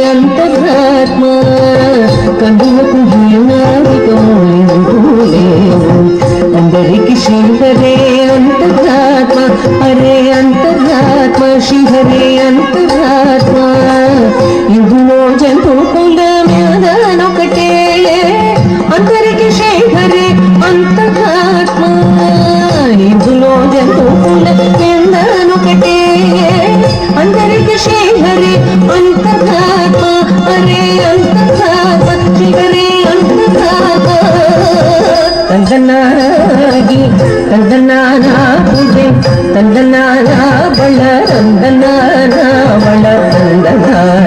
అంతరాత్మ కన్నులకు అందరికి శివరే అంతరాత్మ అరే అంతరాత్మ శివరే అంతరాత్మ ఇందులో జంతుకుల మీదనొకటే అందరికి శివరే అంతరాత్మ ఇందులో జంతుకుల మీదనొకటే అందరికి శివరే అంతరాత్మ అరే అంతరాత్మ శివరే అంతరాత్మ ತಂದನಾಗಿ ತಂದನಾನ ಪೂಜೆ ತಂದನಾನ ಬಳ ತಂದನಾನ ಬಳ ತಂದನಾನ